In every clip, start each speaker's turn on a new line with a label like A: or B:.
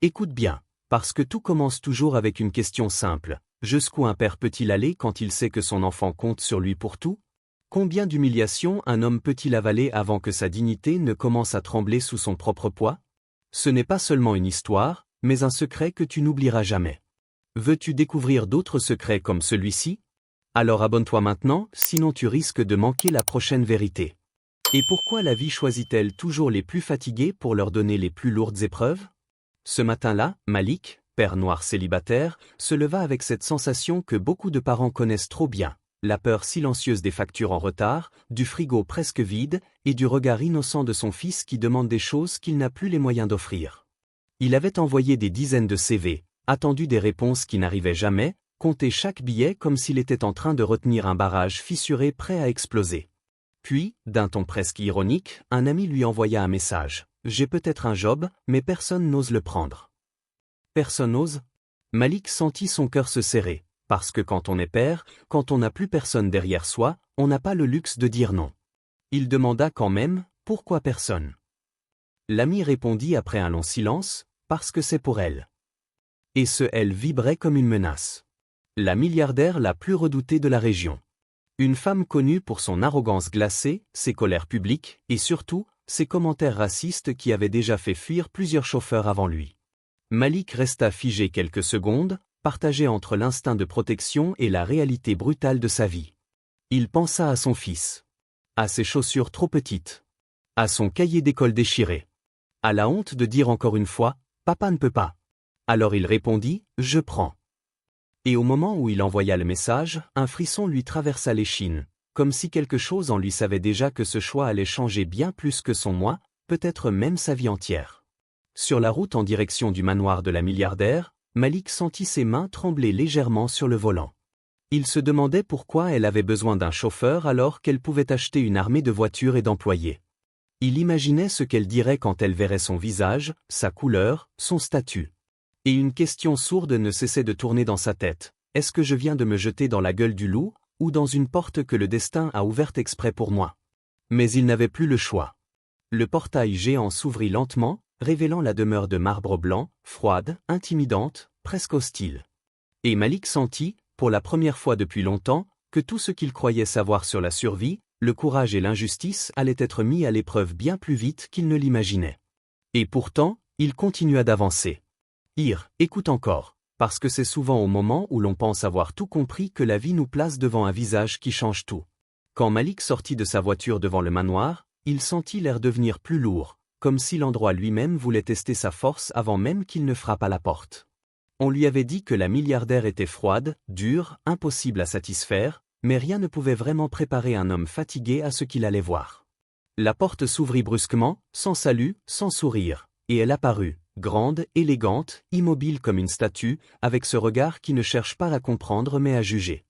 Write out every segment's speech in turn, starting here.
A: Écoute bien, parce que tout commence toujours avec une question simple. Jusqu'où un père peut-il aller quand il sait que son enfant compte sur lui pour tout? Combien d'humiliations un homme peut-il avaler avant que sa dignité ne commence à trembler sous son propre poids? Ce n'est pas seulement une histoire, mais un secret que tu n'oublieras jamais. Veux-tu découvrir d'autres secrets comme celui-ci? Alors abonne-toi maintenant, sinon tu risques de manquer la prochaine vérité. Et pourquoi la vie choisit-elle toujours les plus fatigués pour leur donner les plus lourdes épreuves? Ce matin-là, Malik, père noir célibataire, se leva avec cette sensation que beaucoup de parents connaissent trop bien, la peur silencieuse des factures en retard, du frigo presque vide, et du regard innocent de son fils qui demande des choses qu'il n'a plus les moyens d'offrir. Il avait envoyé des dizaines de CV, attendu des réponses qui n'arrivaient jamais, compté chaque billet comme s'il était en train de retenir un barrage fissuré prêt à exploser. Puis, d'un ton presque ironique, un ami lui envoya un message. « J'ai peut-être un job, mais personne n'ose le prendre. » Personne n'ose? Malik sentit son cœur se serrer, parce que quand on est père, quand on n'a plus personne derrière soi, on n'a pas le luxe de dire non. Il demanda quand même, pourquoi personne? L'ami répondit après un long silence, parce que c'est pour elle. Et ce elle vibrait comme une menace. La milliardaire la plus redoutée de la région. Une femme connue pour son arrogance glacée, ses colères publiques, et surtout, ses commentaires racistes qui avaient déjà fait fuir plusieurs chauffeurs avant lui. Malik resta figé quelques secondes, partagé entre l'instinct de protection et la réalité brutale de sa vie. Il pensa à son fils. À ses chaussures trop petites. À son cahier d'école déchiré. À la honte de dire encore une fois, « Papa ne peut pas ». Alors il répondit, « Je prends ». Et au moment où il envoya le message, un frisson lui traversa l'échine, comme si quelque chose en lui savait déjà que ce choix allait changer bien plus que son moi, peut-être même sa vie entière. Sur la route en direction du manoir de la milliardaire, Malik sentit ses mains trembler légèrement sur le volant. Il se demandait pourquoi elle avait besoin d'un chauffeur alors qu'elle pouvait acheter une armée de voitures et d'employés. Il imaginait ce qu'elle dirait quand elle verrait son visage, sa couleur, son statut. Et une question sourde ne cessait de tourner dans sa tête. Est-ce que je viens de me jeter dans la gueule du loup, ou dans une porte que le destin a ouverte exprès pour moi? Mais il n'avait plus le choix. Le portail géant s'ouvrit lentement, révélant la demeure de marbre blanc, froide, intimidante, presque hostile. Et Malik sentit, pour la première fois depuis longtemps, que tout ce qu'il croyait savoir sur la survie, le courage et l'injustice allaient être mis à l'épreuve bien plus vite qu'il ne l'imaginait. Et pourtant, il continua d'avancer. Écoute encore, parce que c'est souvent au moment où l'on pense avoir tout compris que la vie nous place devant un visage qui change tout. Quand Malik sortit de sa voiture devant le manoir, il sentit l'air devenir plus lourd, comme si l'endroit lui-même voulait tester sa force avant même qu'il ne frappe à la porte. On lui avait dit que la milliardaire était froide, dure, impossible à satisfaire, mais rien ne pouvait vraiment préparer un homme fatigué à ce qu'il allait voir. La porte s'ouvrit brusquement, sans salut, sans sourire, et elle apparut. Grande, élégante, immobile comme une statue, avec ce regard qui ne cherche pas à comprendre mais à juger.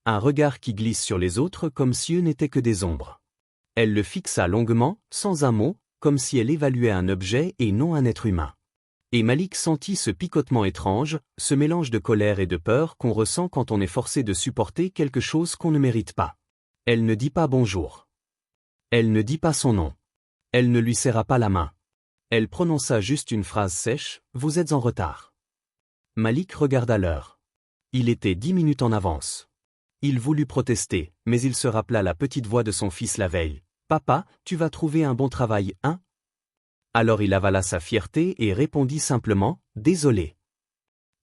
A: Un regard qui glisse sur les autres comme si eux n'étaient que des ombres. Elle le fixa longuement, sans un mot, comme si elle évaluait un objet et non un être humain. Et Malik sentit ce picotement étrange, ce mélange de colère et de peur qu'on ressent quand on est forcé de supporter quelque chose qu'on ne mérite pas. Elle ne dit pas bonjour. Elle ne dit pas son nom. Elle ne lui serra pas la main. Elle prononça juste une phrase sèche, « Vous êtes en retard ». Malik regarda l'heure. Il était 10 minutes en avance. Il voulut protester, mais il se rappela la petite voix de son fils la veille. « Papa, tu vas trouver un bon travail, hein ?» Alors il avala sa fierté et répondit simplement, « Désolé ».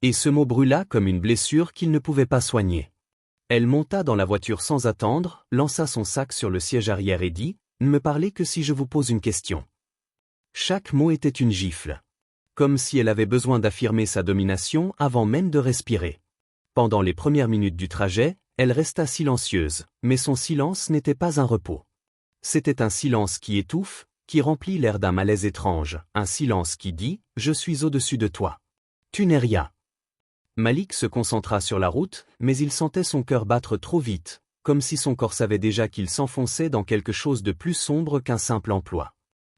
A: Et ce mot brûla comme une blessure qu'il ne pouvait pas soigner. Elle monta dans la voiture sans attendre, lança son sac sur le siège arrière et dit, « Ne me parlez que si je vous pose une question ». Chaque mot était une gifle. Comme si elle avait besoin d'affirmer sa domination avant même de respirer. Pendant les premières minutes du trajet, elle resta silencieuse, mais son silence n'était pas un repos. C'était un silence qui étouffe, qui remplit l'air d'un malaise étrange, un silence qui dit « Je suis au-dessus de toi. Tu n'es rien ». Malik se concentra sur la route, mais il sentait son cœur battre trop vite, comme si son corps savait déjà qu'il s'enfonçait dans quelque chose de plus sombre qu'un simple emploi.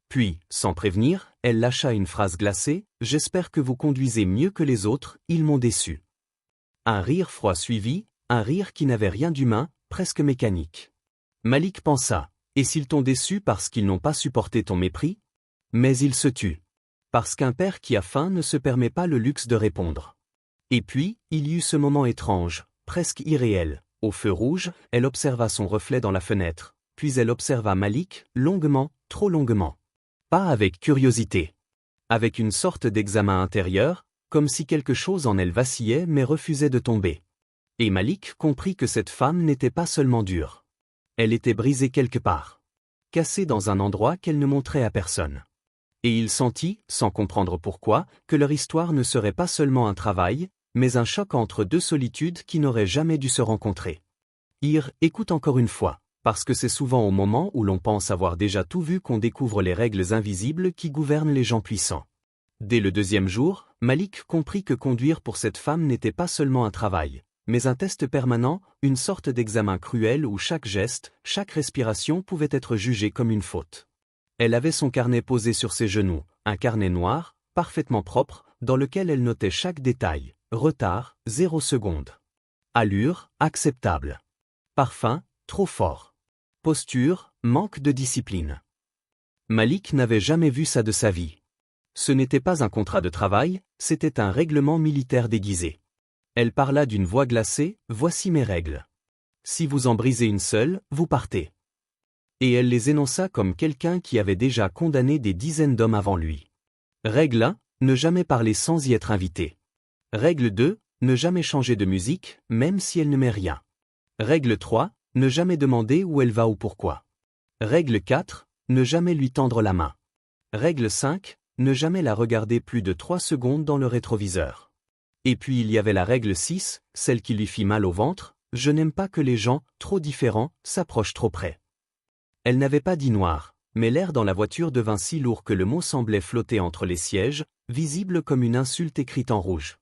A: Puis, sans prévenir, elle lâcha une phrase glacée, « J'espère que vous conduisez mieux que les autres, ils m'ont déçu. » Un rire froid suivit, un rire qui n'avait rien d'humain, presque mécanique. Malik pensa, « Et s'ils t'ont déçu parce qu'ils n'ont pas supporté ton mépris ?» Mais il se tut. Parce qu'un père qui a faim ne se permet pas le luxe de répondre. Et puis, il y eut ce moment étrange, presque irréel. Au feu rouge, elle observa son reflet dans la fenêtre, puis elle observa Malik, longuement, trop longuement. Pas avec curiosité. Avec une sorte d'examen intérieur, comme si quelque chose en elle vacillait mais refusait de tomber. Et Malik comprit que cette femme n'était pas seulement dure. Elle était brisée quelque part. Cassée dans un endroit qu'elle ne montrait à personne. Et il sentit, sans comprendre pourquoi, que leur histoire ne serait pas seulement un travail, mais un choc entre deux solitudes qui n'auraient jamais dû se rencontrer. Écoute encore une fois, parce que c'est souvent au moment où l'on pense avoir déjà tout vu qu'on découvre les règles invisibles qui gouvernent les gens puissants. Dès le deuxième jour, Malik comprit que conduire pour cette femme n'était pas seulement un travail, mais un test permanent, une sorte d'examen cruel où chaque geste, chaque respiration pouvait être jugé comme une faute. Elle avait son carnet posé sur ses genoux, un carnet noir, parfaitement propre, dans lequel elle notait chaque détail. Retard, 0 seconde. Allure, acceptable. Parfum, trop fort. Posture, manque de discipline. Malik n'avait jamais vu ça de sa vie. Ce n'était pas un contrat de travail, c'était un règlement militaire déguisé. Elle parla d'une voix glacée, voici mes règles. Si vous en brisez une seule, vous partez. Et elle les énonça comme quelqu'un qui avait déjà condamné des dizaines d'hommes avant lui. Règle 1, ne jamais parler sans y être invité. Règle 2, ne jamais changer de musique, même si elle ne met rien. Règle 3, ne jamais demander où elle va ou pourquoi. Règle 4, ne jamais lui tendre la main. Règle 5, ne jamais la regarder plus de 3 secondes dans le rétroviseur. Et puis il y avait la règle 6, celle qui lui fit mal au ventre, je n'aime pas que les gens, trop différents, s'approchent trop près. Elle n'avait pas dit noir, mais l'air dans la voiture devint si lourd que le mot semblait flotter entre les sièges, visible comme une insulte écrite en rouge.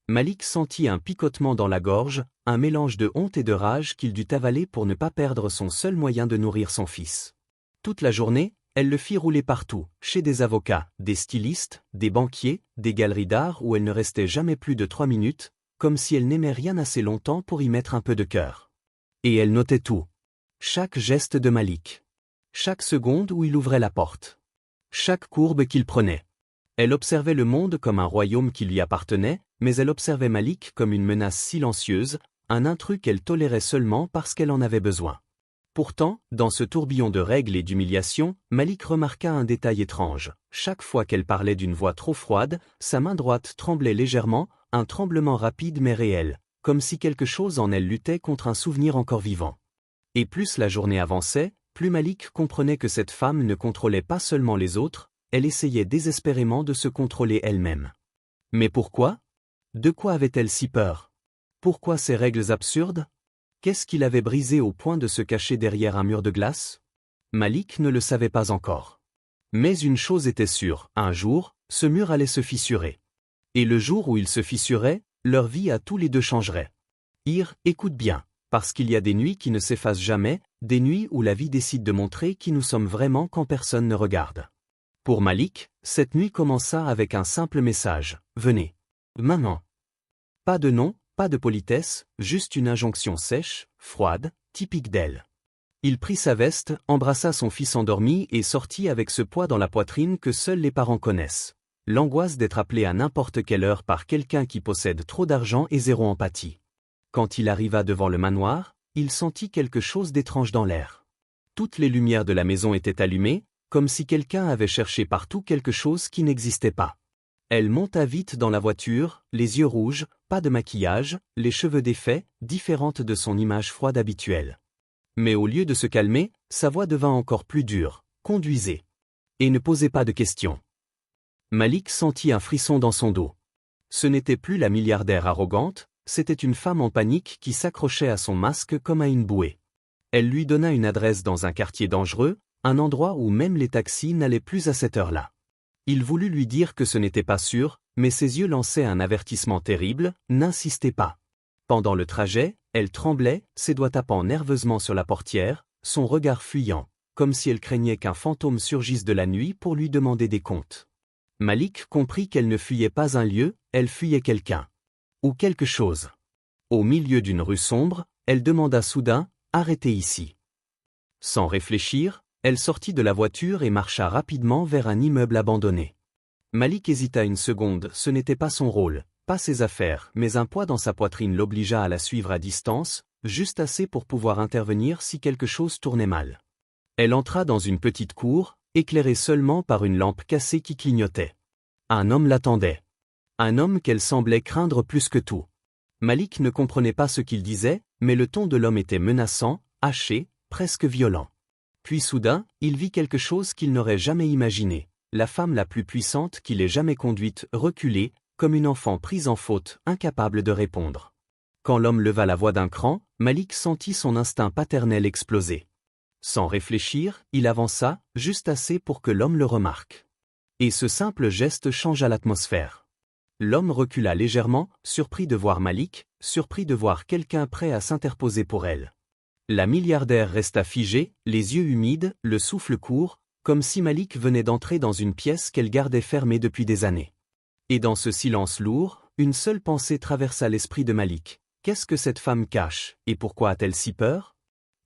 A: Malik sentit un picotement dans la gorge, un mélange de honte et de rage qu'il dut avaler pour ne pas perdre son seul moyen de nourrir son fils. Toute la journée, elle le fit rouler partout, chez des avocats, des stylistes, des banquiers, des galeries d'art où elle ne restait jamais plus de 3 minutes, comme si elle n'aimait rien assez longtemps pour y mettre un peu de cœur. Et elle notait tout. Chaque geste de Malik. Chaque seconde où il ouvrait la porte. Chaque courbe qu'il prenait. Elle observait le monde comme un royaume qui lui appartenait, mais elle observait Malik comme une menace silencieuse, un intrus qu'elle tolérait seulement parce qu'elle en avait besoin. Pourtant, dans ce tourbillon de règles et d'humiliation, Malik remarqua un détail étrange. Chaque fois qu'elle parlait d'une voix trop froide, sa main droite tremblait légèrement, un tremblement rapide mais réel, comme si quelque chose en elle luttait contre un souvenir encore vivant. Et plus la journée avançait, plus Malik comprenait que cette femme ne contrôlait pas seulement les autres, elle essayait désespérément de se contrôler elle-même. Mais pourquoi ? De quoi avait-elle si peur ? Pourquoi ces règles absurdes ? Qu'est-ce qui l'avait brisée au point de se cacher derrière un mur de glace ? Malik ne le savait pas encore. Mais une chose était sûre, un jour, ce mur allait se fissurer. Et le jour où il se fissurait, leur vie à tous les deux changerait. Écoute bien, parce qu'il y a des nuits qui ne s'effacent jamais, des nuits où la vie décide de montrer qui nous sommes vraiment quand personne ne regarde. Pour Malik, cette nuit commença avec un simple message, venez. Maman. Pas de nom, pas de politesse, juste une injonction sèche, froide, typique d'elle. Il prit sa veste, embrassa son fils endormi et sortit avec ce poids dans la poitrine que seuls les parents connaissent. L'angoisse d'être appelé à n'importe quelle heure par quelqu'un qui possède trop d'argent et zéro empathie. Quand il arriva devant le manoir, il sentit quelque chose d'étrange dans l'air. Toutes les lumières de la maison étaient allumées, comme si quelqu'un avait cherché partout quelque chose qui n'existait pas. Elle monta vite dans la voiture, les yeux rouges, pas de maquillage, les cheveux défaits, différente de son image froide habituelle. Mais au lieu de se calmer, sa voix devint encore plus dure, conduisez. Et ne posez pas de questions. Malik sentit un frisson dans son dos. Ce n'était plus la milliardaire arrogante, c'était une femme en panique qui s'accrochait à son masque comme à une bouée. Elle lui donna une adresse dans un quartier dangereux, un endroit où même les taxis n'allaient plus à cette heure-là. Il voulut lui dire que ce n'était pas sûr, mais ses yeux lançaient un avertissement terrible, n'insistez pas. Pendant le trajet, elle tremblait, ses doigts tapant nerveusement sur la portière, son regard fuyant, comme si elle craignait qu'un fantôme surgisse de la nuit pour lui demander des comptes. Malik comprit qu'elle ne fuyait pas un lieu, elle fuyait quelqu'un. Ou quelque chose. Au milieu d'une rue sombre, elle demanda soudain, arrêtez ici. Sans réfléchir, elle sortit de la voiture et marcha rapidement vers un immeuble abandonné. Malik hésita une seconde, ce n'était pas son rôle, pas ses affaires, mais un poids dans sa poitrine l'obligea à la suivre à distance, juste assez pour pouvoir intervenir si quelque chose tournait mal. Elle entra dans une petite cour, éclairée seulement par une lampe cassée qui clignotait. Un homme l'attendait. Un homme qu'elle semblait craindre plus que tout. Malik ne comprenait pas ce qu'il disait, mais le ton de l'homme était menaçant, haché, presque violent. Puis soudain, il vit quelque chose qu'il n'aurait jamais imaginé. La femme la plus puissante qu'il ait jamais conduite, reculée, comme une enfant prise en faute, incapable de répondre. Quand l'homme leva la voix d'un cran, Malik sentit son instinct paternel exploser. Sans réfléchir, il avança, juste assez pour que l'homme le remarque. Et ce simple geste changea l'atmosphère. L'homme recula légèrement, surpris de voir Malik, surpris de voir quelqu'un prêt à s'interposer pour elle. La milliardaire resta figée, les yeux humides, le souffle court, comme si Malik venait d'entrer dans une pièce qu'elle gardait fermée depuis des années. Et dans ce silence lourd, une seule pensée traversa l'esprit de Malik. Qu'est-ce que cette femme cache, et pourquoi a-t-elle si peur?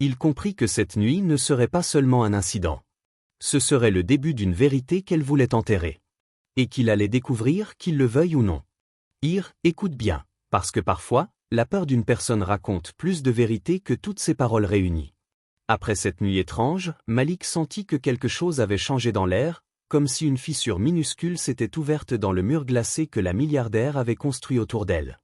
A: Il comprit que cette nuit ne serait pas seulement un incident. Ce serait le début d'une vérité qu'elle voulait enterrer. Et qu'il allait découvrir, qu'il le veuille ou non. Écoute bien, parce que parfois, la peur d'une personne raconte plus de vérité que toutes ses paroles réunies. Après cette nuit étrange, Malik sentit que quelque chose avait changé dans l'air, comme si une fissure minuscule s'était ouverte dans le mur glacé que la milliardaire avait construit autour d'elle.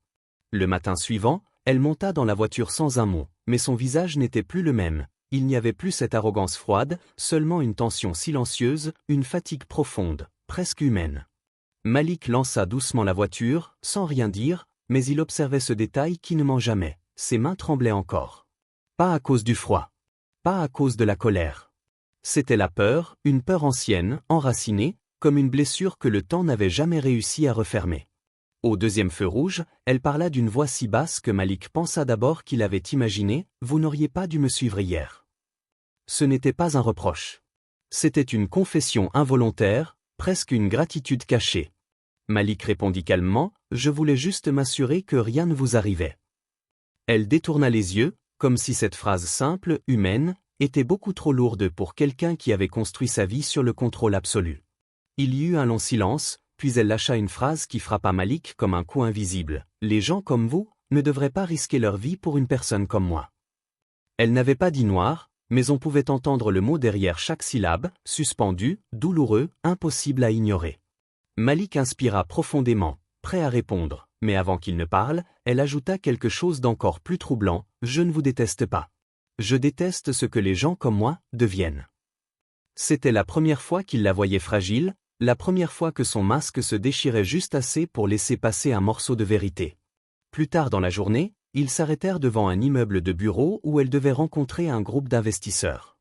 A: Le matin suivant, elle monta dans la voiture sans un mot, mais son visage n'était plus le même. Il n'y avait plus cette arrogance froide, seulement une tension silencieuse, une fatigue profonde, presque humaine. Malik lança doucement la voiture, sans rien dire, mais il observait ce détail qui ne ment jamais. Ses mains tremblaient encore. Pas à cause du froid. Pas à cause de la colère. C'était la peur, une peur ancienne, enracinée, comme une blessure que le temps n'avait jamais réussi à refermer. Au deuxième feu rouge, elle parla d'une voix si basse que Malik pensa d'abord qu'il avait imaginé « Vous n'auriez pas dû me suivre hier ». Ce n'était pas un reproche. C'était une confession involontaire, presque une gratitude cachée. Malik répondit calmement « Je voulais juste m'assurer que rien ne vous arrivait ». Elle détourna les yeux, comme si cette phrase simple, humaine, était beaucoup trop lourde pour quelqu'un qui avait construit sa vie sur le contrôle absolu. Il y eut un long silence, puis elle lâcha une phrase qui frappa Malik comme un coup invisible. « Les gens comme vous ne devraient pas risquer leur vie pour une personne comme moi. » Elle n'avait pas dit noir, mais on pouvait entendre le mot derrière chaque syllabe, suspendu, douloureux, impossible à ignorer. Malik inspira profondément, prêt à répondre, mais avant qu'il ne parle, elle ajouta quelque chose d'encore plus troublant, « Je ne vous déteste pas. Je déteste ce que les gens comme moi deviennent. » C'était la première fois qu'il la voyait fragile, la première fois que son masque se déchirait juste assez pour laisser passer un morceau de vérité. Plus tard dans la journée, ils s'arrêtèrent devant un immeuble de bureaux où elle devait rencontrer un groupe d'investisseurs.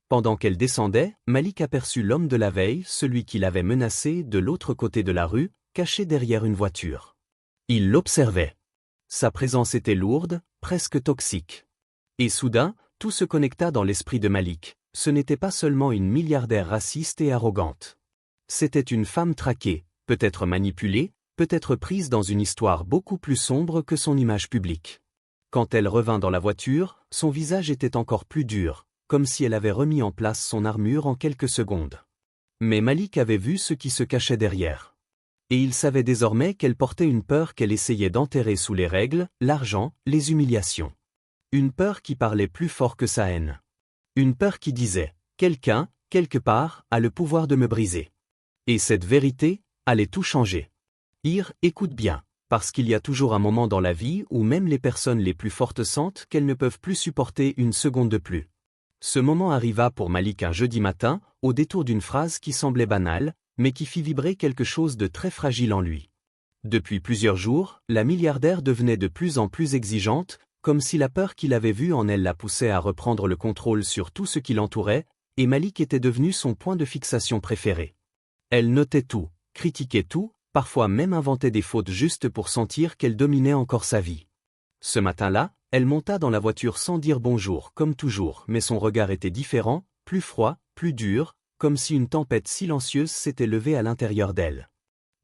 A: Pendant qu'elle descendait, Malik aperçut l'homme de la veille, celui qui l'avait menacé, de l'autre côté de la rue, caché derrière une voiture. Il l'observait. Sa présence était lourde, presque toxique. Et soudain, tout se connecta dans l'esprit de Malik. Ce n'était pas seulement une milliardaire raciste et arrogante. C'était une femme traquée, peut-être manipulée, peut-être prise dans une histoire beaucoup plus sombre que son image publique. Quand elle revint dans la voiture, son visage était encore plus dur, comme si elle avait remis en place son armure en quelques secondes. Mais Malik avait vu ce qui se cachait derrière. Et il savait désormais qu'elle portait une peur qu'elle essayait d'enterrer sous les règles, l'argent, les humiliations. Une peur qui parlait plus fort que sa haine. Une peur qui disait « Quelqu'un, quelque part, a le pouvoir de me briser. » Et cette vérité allait tout changer. Écoute bien, parce qu'il y a toujours un moment dans la vie où même les personnes les plus fortes sentent qu'elles ne peuvent plus supporter une seconde de plus. Ce moment arriva pour Malik un jeudi matin, au détour d'une phrase qui semblait banale, mais qui fit vibrer quelque chose de très fragile en lui. Depuis plusieurs jours, la milliardaire devenait de plus en plus exigeante, comme si la peur qu'il avait vue en elle la poussait à reprendre le contrôle sur tout ce qui l'entourait, et Malik était devenu son point de fixation préféré. Elle notait tout, critiquait tout, parfois même inventait des fautes juste pour sentir qu'elle dominait encore sa vie. Ce matin-là, elle monta dans la voiture sans dire bonjour, comme toujours, mais son regard était différent, plus froid, plus dur, comme si une tempête silencieuse s'était levée à l'intérieur d'elle.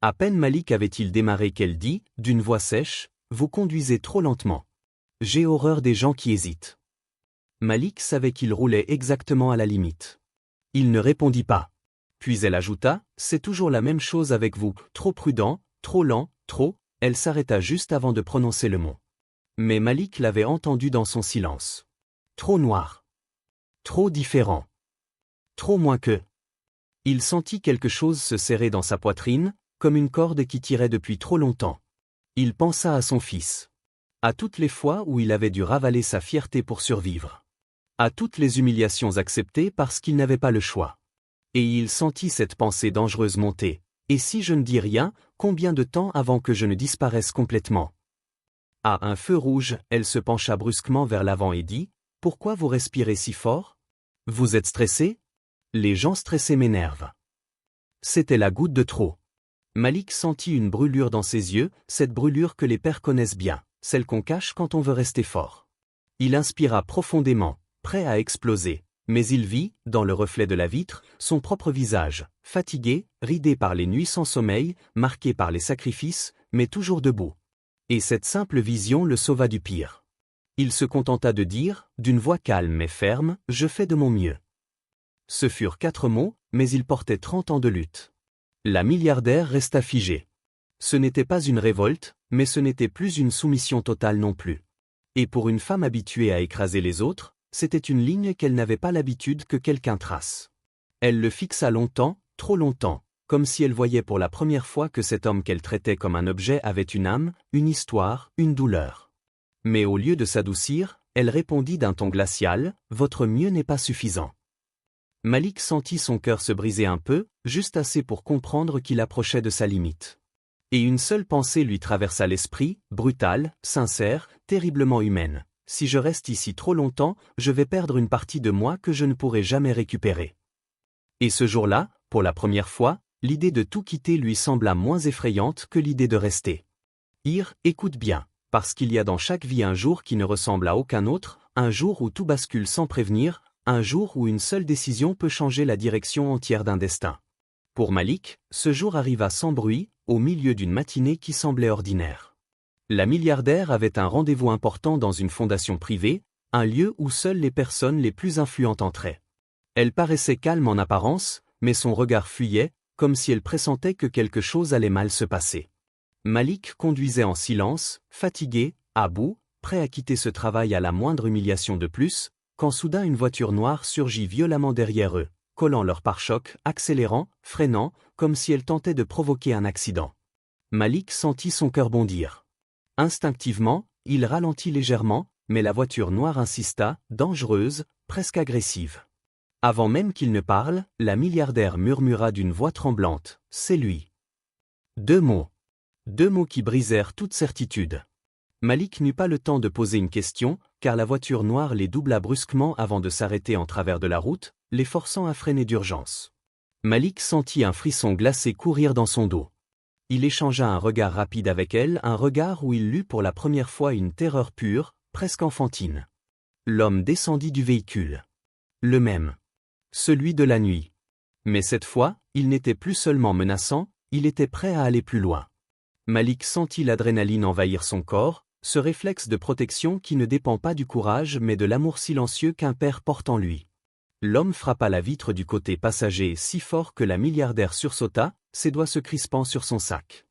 A: À peine Malik avait-il démarré qu'elle dit, d'une voix sèche, « Vous conduisez trop lentement. J'ai horreur des gens qui hésitent. » Malik savait qu'il roulait exactement à la limite. Il ne répondit pas. Puis elle ajouta, « C'est toujours la même chose avec vous, trop prudent, trop lent, trop… » Elle s'arrêta juste avant de prononcer le mot. Mais Malik l'avait entendu dans son silence. Trop noir. Trop différent. Trop moins que. Il sentit quelque chose se serrer dans sa poitrine, comme une corde qui tirait depuis trop longtemps. Il pensa à son fils. À toutes les fois où il avait dû ravaler sa fierté pour survivre. À toutes les humiliations acceptées parce qu'il n'avait pas le choix. Et il sentit cette pensée dangereuse monter. Et si je ne dis rien, combien de temps avant que je ne disparaisse complètement? À un feu rouge, elle se pencha brusquement vers l'avant et dit, « Pourquoi vous respirez si fort? Vous êtes stressé? Les gens stressés m'énervent. » C'était la goutte de trop. Malik sentit une brûlure dans ses yeux, cette brûlure que les pères connaissent bien, celle qu'on cache quand on veut rester fort. Il inspira profondément, prêt à exploser. Mais il vit, dans le reflet de la vitre, son propre visage, fatigué, ridé par les nuits sans sommeil, marqué par les sacrifices, mais toujours debout. Et cette simple vision le sauva du pire. Il se contenta de dire, d'une voix calme mais ferme, « Je fais de mon mieux. » Ce furent 4 mots, mais il portait 30 ans de lutte. La milliardaire resta figée. Ce n'était pas une révolte, mais ce n'était plus une soumission totale non plus. Et pour une femme habituée à écraser les autres, c'était une ligne qu'elle n'avait pas l'habitude que quelqu'un trace. Elle le fixa longtemps, trop longtemps, comme si elle voyait pour la première fois que cet homme qu'elle traitait comme un objet avait une âme, une histoire, une douleur. Mais au lieu de s'adoucir, elle répondit d'un ton glacial, « Votre mieux n'est pas suffisant. » Malik sentit son cœur se briser un peu, juste assez pour comprendre qu'il approchait de sa limite. Et une seule pensée lui traversa l'esprit, brutale, sincère, terriblement humaine. Si je reste ici trop longtemps, je vais perdre une partie de moi que je ne pourrai jamais récupérer. Et ce jour-là, pour la première fois, l'idée de tout quitter lui sembla moins effrayante que l'idée de rester. Écoute bien, parce qu'il y a dans chaque vie un jour qui ne ressemble à aucun autre, un jour où tout bascule sans prévenir, un jour où une seule décision peut changer la direction entière d'un destin. Pour Malik, ce jour arriva sans bruit, au milieu d'une matinée qui semblait ordinaire. La milliardaire avait un rendez-vous important dans une fondation privée, un lieu où seules les personnes les plus influentes entraient. Elle paraissait calme en apparence, mais son regard fuyait, comme si elle pressentait que quelque chose allait mal se passer. Malik conduisait en silence, fatigué, à bout, prêt à quitter ce travail à la moindre humiliation de plus, quand soudain une voiture noire surgit violemment derrière eux, collant leur pare-choc, accélérant, freinant, comme si elle tentait de provoquer un accident. Malik sentit son cœur bondir. Instinctivement, il ralentit légèrement, mais la voiture noire insista, dangereuse, presque agressive. Avant même qu'il ne parle, la milliardaire murmura d'une voix tremblante, « C'est lui. » 2 mots. 2 mots qui brisèrent toute certitude. Malik n'eut pas le temps de poser une question, car la voiture noire les doubla brusquement avant de s'arrêter en travers de la route, les forçant à freiner d'urgence. Malik sentit un frisson glacé courir dans son dos. Il échangea un regard rapide avec elle, un regard où il lut pour la première fois une terreur pure, presque enfantine. L'homme descendit du véhicule. Le même. Celui de la nuit. Mais cette fois, il n'était plus seulement menaçant, il était prêt à aller plus loin. Malik sentit l'adrénaline envahir son corps, ce réflexe de protection qui ne dépend pas du courage mais de l'amour silencieux qu'un père porte en lui. L'homme frappa la vitre du côté passager si fort que la milliardaire sursauta, ses doigts se crispant sur son sac.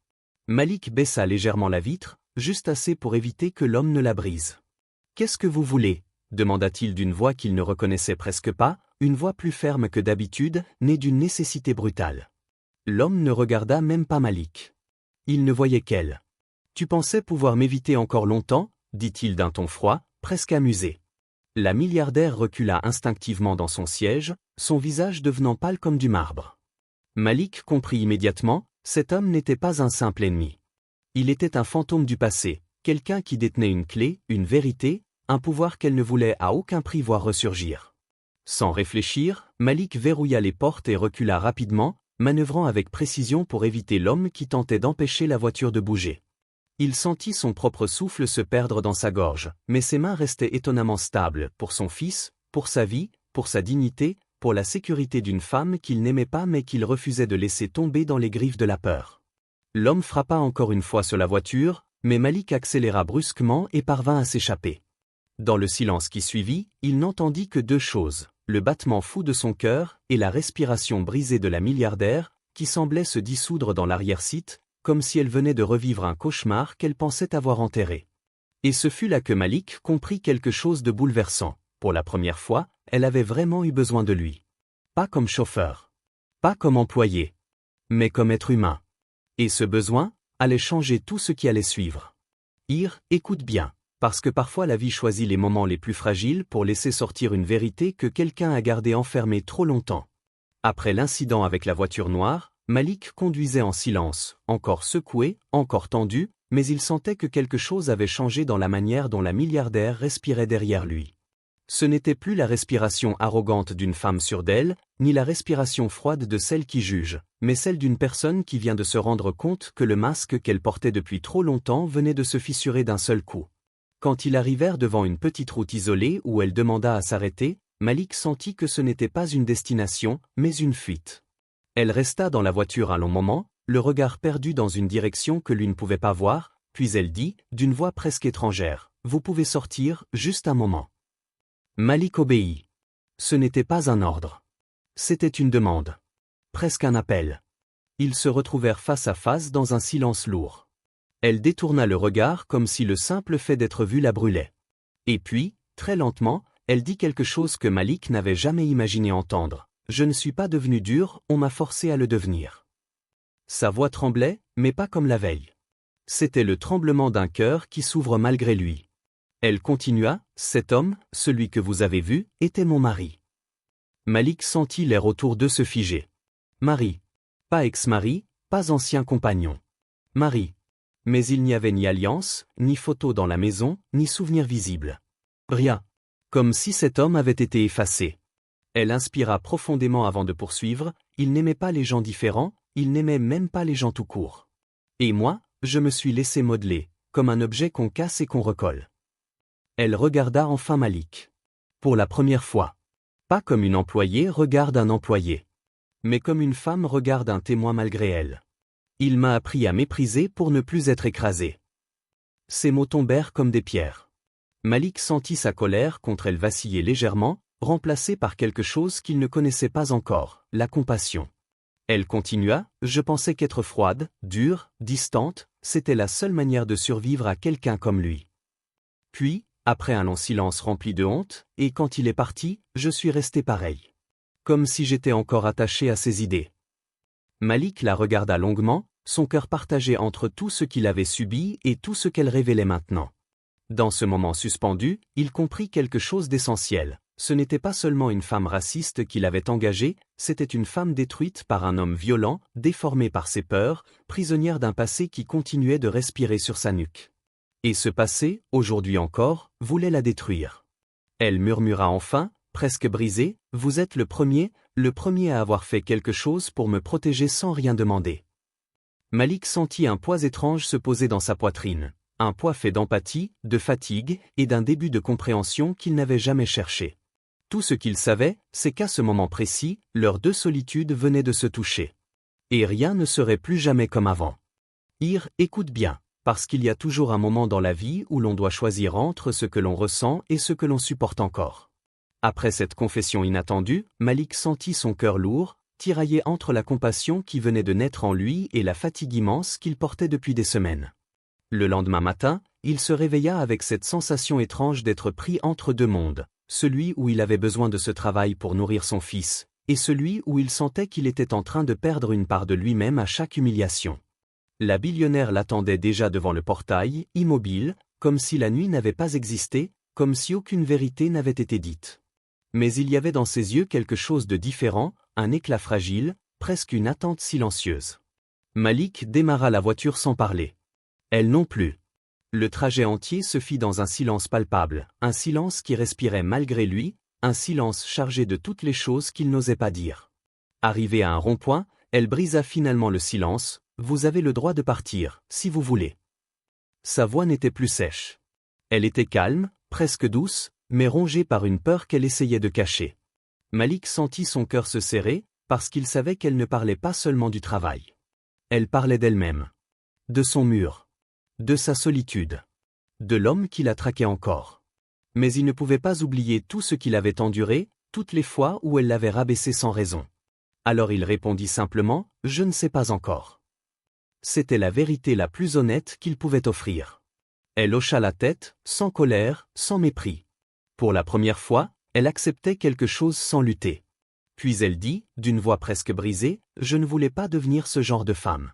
A: Malik baissa légèrement la vitre, juste assez pour éviter que l'homme ne la brise. « Qu'est-ce que vous voulez » demanda-t-il d'une voix qu'il ne reconnaissait presque pas, une voix plus ferme que d'habitude, née d'une nécessité brutale. L'homme ne regarda même pas Malik. Il ne voyait qu'elle. « Tu pensais pouvoir m'éviter encore longtemps » dit-il d'un ton froid, presque amusé. La milliardaire recula instinctivement dans son siège, son visage devenant pâle comme du marbre. Malik comprit immédiatement, cet homme n'était pas un simple ennemi. Il était un fantôme du passé, quelqu'un qui détenait une clé, une vérité, un pouvoir qu'elle ne voulait à aucun prix voir ressurgir. Sans réfléchir, Malik verrouilla les portes et recula rapidement, manœuvrant avec précision pour éviter l'homme qui tentait d'empêcher la voiture de bouger. Il sentit son propre souffle se perdre dans sa gorge, mais ses mains restaient étonnamment stables, pour son fils, pour sa vie, pour sa dignité, pour la sécurité d'une femme qu'il n'aimait pas mais qu'il refusait de laisser tomber dans les griffes de la peur. L'homme frappa encore une fois sur la voiture, mais Malik accéléra brusquement et parvint à s'échapper. Dans le silence qui suivit, il n'entendit que 2 choses, le battement fou de son cœur et la respiration brisée de la milliardaire, qui semblait se dissoudre dans l'arrière-site, comme si elle venait de revivre un cauchemar qu'elle pensait avoir enterré. Et ce fut là que Malik comprit quelque chose de bouleversant. Pour la première fois, elle avait vraiment eu besoin de lui. Pas comme chauffeur. Pas comme employé. Mais comme être humain. Et ce besoin allait changer tout ce qui allait suivre. Écoute bien, parce que parfois la vie choisit les moments les plus fragiles pour laisser sortir une vérité que quelqu'un a gardée enfermée trop longtemps. Après l'incident avec la voiture noire, Malik conduisait en silence, encore secoué, encore tendu, mais il sentait que quelque chose avait changé dans la manière dont la milliardaire respirait derrière lui. Ce n'était plus la respiration arrogante d'une femme sûre d'elle, ni la respiration froide de celle qui juge, mais celle d'une personne qui vient de se rendre compte que le masque qu'elle portait depuis trop longtemps venait de se fissurer d'un seul coup. Quand ils arrivèrent devant une petite route isolée où elle demanda à s'arrêter, Malik sentit que ce n'était pas une destination, mais une fuite. Elle resta dans la voiture un long moment, le regard perdu dans une direction que lui ne pouvait pas voir, puis elle dit, d'une voix presque étrangère, « Vous pouvez sortir, juste un moment. » Malik obéit. Ce n'était pas un ordre. C'était une demande. Presque un appel. Ils se retrouvèrent face à face dans un silence lourd. Elle détourna le regard comme si le simple fait d'être vue la brûlait. Et puis, très lentement, elle dit quelque chose que Malik n'avait jamais imaginé entendre. « Je ne suis pas devenu dur, on m'a forcé à le devenir. » Sa voix tremblait, mais pas comme la veille. C'était le tremblement d'un cœur qui s'ouvre malgré lui. Elle continua, « Cet homme, celui que vous avez vu, était mon mari. » Malik sentit l'air autour d'eux se figer. Mari. Pas ex-mari, pas ancien compagnon. Mari. Mais il n'y avait ni alliance, ni photo dans la maison, ni souvenir visible. Rien. Comme si cet homme avait été effacé. Elle inspira profondément avant de poursuivre, il n'aimait pas les gens différents, il n'aimait même pas les gens tout court. Et moi, je me suis laissé modeler, comme un objet qu'on casse et qu'on recolle. Elle regarda enfin Malik. Pour la première fois. Pas comme une employée regarde un employé. Mais comme une femme regarde un témoin malgré elle. Il m'a appris à mépriser pour ne plus être écrasé. Ces mots tombèrent comme des pierres. Malik sentit sa colère contre elle vaciller légèrement, remplacée par quelque chose qu'il ne connaissait pas encore, la compassion. Elle continua, « Je pensais qu'être froide, dure, distante, c'était la seule manière de survivre à quelqu'un comme lui. Puis, après un long silence rempli de honte, et quand il est parti, je suis resté pareil. Comme si j'étais encore attaché à ses idées. » Malik la regarda longuement, son cœur partagé entre tout ce qu'il avait subi et tout ce qu'elle révélait maintenant. Dans ce moment suspendu, il comprit quelque chose d'essentiel. Ce n'était pas seulement une femme raciste qu'il avait engagée, c'était une femme détruite par un homme violent, déformée par ses peurs, prisonnière d'un passé qui continuait de respirer sur sa nuque. Et ce passé, aujourd'hui encore, voulait la détruire. Elle murmura enfin, presque brisée, « Vous êtes le premier à avoir fait quelque chose pour me protéger sans rien demander. » Malik sentit un poids étrange se poser dans sa poitrine, un poids fait d'empathie, de fatigue et d'un début de compréhension qu'il n'avait jamais cherché. Tout ce qu'il savait, c'est qu'à ce moment précis, leurs deux solitudes venaient de se toucher. Et rien ne serait plus jamais comme avant. Écoute bien, parce qu'il y a toujours un moment dans la vie où l'on doit choisir entre ce que l'on ressent et ce que l'on supporte encore. Après cette confession inattendue, Malik sentit son cœur lourd, tiraillé entre la compassion qui venait de naître en lui et la fatigue immense qu'il portait depuis des semaines. Le lendemain matin, il se réveilla avec cette sensation étrange d'être pris entre deux mondes, celui où il avait besoin de ce travail pour nourrir son fils, et celui où il sentait qu'il était en train de perdre une part de lui-même à chaque humiliation. La billionnaire l'attendait déjà devant le portail, immobile, comme si la nuit n'avait pas existé, comme si aucune vérité n'avait été dite. Mais il y avait dans ses yeux quelque chose de différent, un éclat fragile, presque une attente silencieuse. Malik démarra la voiture sans parler. Elle non plus. Le trajet entier se fit dans un silence palpable, un silence qui respirait malgré lui, un silence chargé de toutes les choses qu'il n'osait pas dire. Arrivée à un rond-point, elle brisa finalement le silence, « Vous avez le droit de partir, si vous voulez. » Sa voix n'était plus sèche. Elle était calme, presque douce, mais rongée par une peur qu'elle essayait de cacher. Malik sentit son cœur se serrer, parce qu'il savait qu'elle ne parlait pas seulement du travail. Elle parlait d'elle-même. De son mur. De sa solitude. De l'homme qui la traquait encore. Mais il ne pouvait pas oublier tout ce qu'il avait enduré, toutes les fois où elle l'avait rabaissé sans raison. Alors il répondit simplement, « Je ne sais pas encore. » C'était la vérité la plus honnête qu'il pouvait offrir. Elle hocha la tête, sans colère, sans mépris. Pour la première fois, elle acceptait quelque chose sans lutter. Puis elle dit, d'une voix presque brisée, « Je ne voulais pas devenir ce genre de femme. »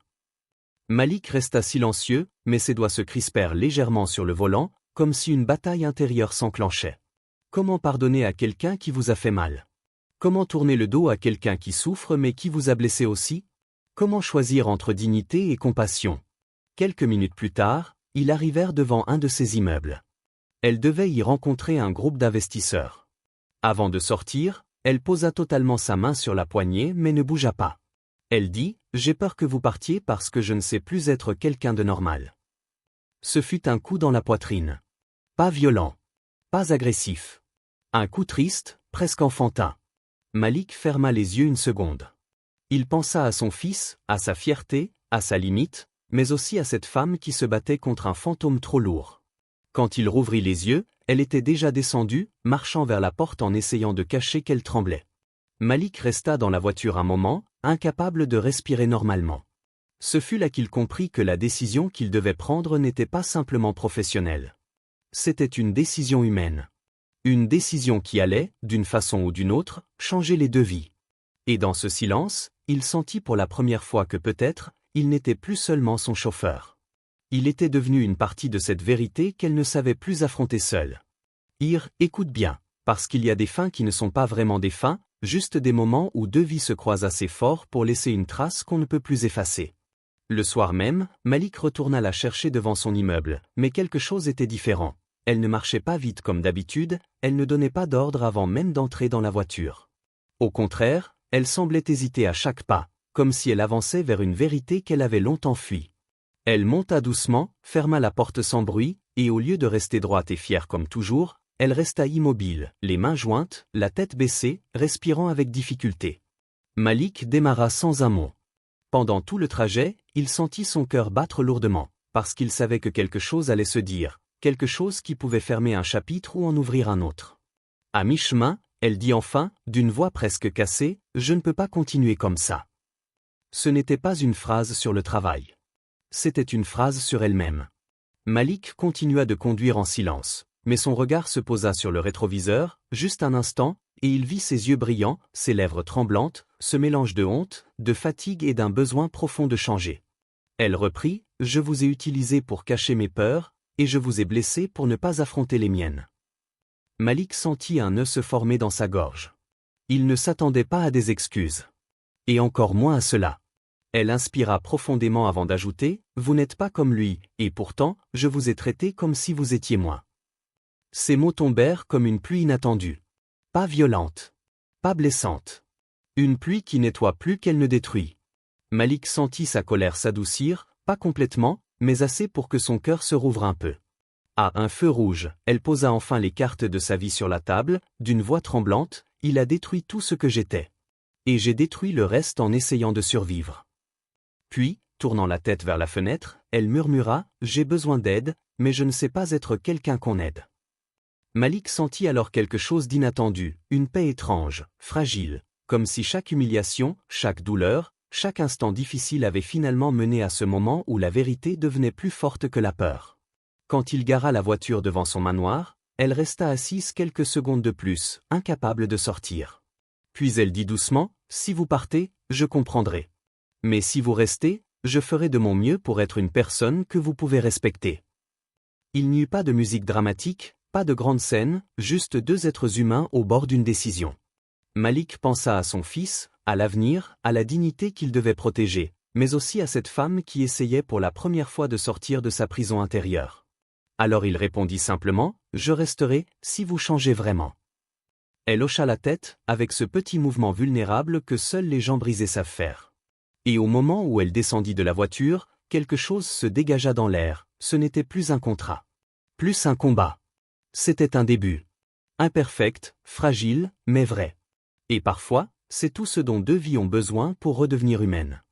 A: Malik resta silencieux, mais ses doigts se crispèrent légèrement sur le volant, comme si une bataille intérieure s'enclenchait. Comment pardonner à quelqu'un qui vous a fait mal? Comment tourner le dos à quelqu'un qui souffre mais qui vous a blessé aussi? Comment choisir entre dignité et compassion? Quelques minutes plus tard, ils arrivèrent devant un de ces immeubles. Elle devait y rencontrer un groupe d'investisseurs. Avant de sortir, elle posa totalement sa main sur la poignée mais ne bougea pas. Elle dit, « J'ai peur que vous partiez parce que je ne sais plus être quelqu'un de normal. » Ce fut un coup dans la poitrine. Pas violent. Pas agressif. Un coup triste, presque enfantin. Malik ferma les yeux une seconde. Il pensa à son fils, à sa fierté, à sa limite, mais aussi à cette femme qui se battait contre un fantôme trop lourd. Quand il rouvrit les yeux, elle était déjà descendue, marchant vers la porte en essayant de cacher qu'elle tremblait. Malik resta dans la voiture un moment, incapable de respirer normalement. Ce fut là qu'il comprit que la décision qu'il devait prendre n'était pas simplement professionnelle. C'était une décision humaine. Une décision qui allait, d'une façon ou d'une autre, changer les deux vies. Et dans ce silence, il sentit pour la première fois que peut-être, il n'était plus seulement son chauffeur. Il était devenu une partie de cette vérité qu'elle ne savait plus affronter seule. Écoute bien, parce qu'il y a des fins qui ne sont pas vraiment des fins, juste des moments où deux vies se croisent assez fort pour laisser une trace qu'on ne peut plus effacer. Le soir même, Malik retourna la chercher devant son immeuble, mais quelque chose était différent. Elle ne marchait pas vite comme d'habitude, elle ne donnait pas d'ordre avant même d'entrer dans la voiture. Au contraire, elle semblait hésiter à chaque pas, comme si elle avançait vers une vérité qu'elle avait longtemps fuie. Elle monta doucement, ferma la porte sans bruit, et au lieu de rester droite et fière comme toujours, elle resta immobile, les mains jointes, la tête baissée, respirant avec difficulté. Malik démarra sans un mot. Pendant tout le trajet, il sentit son cœur battre lourdement, parce qu'il savait que quelque chose allait se dire, quelque chose qui pouvait fermer un chapitre ou en ouvrir un autre. À mi-chemin, elle dit enfin, d'une voix presque cassée, « Je ne peux pas continuer comme ça. » Ce n'était pas une phrase sur le travail. C'était une phrase sur elle-même. Malik continua de conduire en silence, mais son regard se posa sur le rétroviseur, juste un instant, et il vit ses yeux brillants, ses lèvres tremblantes, ce mélange de honte, de fatigue et d'un besoin profond de changer. Elle reprit, « Je vous ai utilisé pour cacher mes peurs, et je vous ai blessé pour ne pas affronter les miennes. » Malik sentit un nœud se former dans sa gorge. Il ne s'attendait pas à des excuses. Et encore moins à cela. Elle inspira profondément avant d'ajouter, « Vous n'êtes pas comme lui, et pourtant, je vous ai traité comme si vous étiez moi. » Ces mots tombèrent comme une pluie inattendue. Pas violente. Pas blessante. Une pluie qui nettoie plus qu'elle ne détruit. Malik sentit sa colère s'adoucir, pas complètement, mais assez pour que son cœur se rouvre un peu. À un feu rouge, elle posa enfin les cartes de sa vie sur la table, d'une voix tremblante, « Il a détruit tout ce que j'étais. Et j'ai détruit le reste en essayant de survivre. » Puis, tournant la tête vers la fenêtre, elle murmura, « J'ai besoin d'aide, mais je ne sais pas être quelqu'un qu'on aide. » Malik sentit alors quelque chose d'inattendu, une paix étrange, fragile, comme si chaque humiliation, chaque douleur, chaque instant difficile avait finalement mené à ce moment où la vérité devenait plus forte que la peur. Quand il gara la voiture devant son manoir, elle resta assise quelques secondes de plus, incapable de sortir. Puis elle dit doucement, « Si vous partez, je comprendrai. Mais si vous restez, je ferai de mon mieux pour être une personne que vous pouvez respecter. » Il n'y eut pas de musique dramatique, pas de grande scène, juste deux êtres humains au bord d'une décision. Malik pensa à son fils, à l'avenir, à la dignité qu'il devait protéger, mais aussi à cette femme qui essayait pour la première fois de sortir de sa prison intérieure. Alors il répondit simplement, « Je resterai, si vous changez vraiment. » Elle hocha la tête, avec ce petit mouvement vulnérable que seuls les gens brisés savent faire. Et au moment où elle descendit de la voiture, quelque chose se dégagea dans l'air, ce n'était plus un contrat. Plus un combat. C'était un début. Imperfect, fragile, mais vrai. Et parfois, c'est tout ce dont deux vies ont besoin pour redevenir humaines.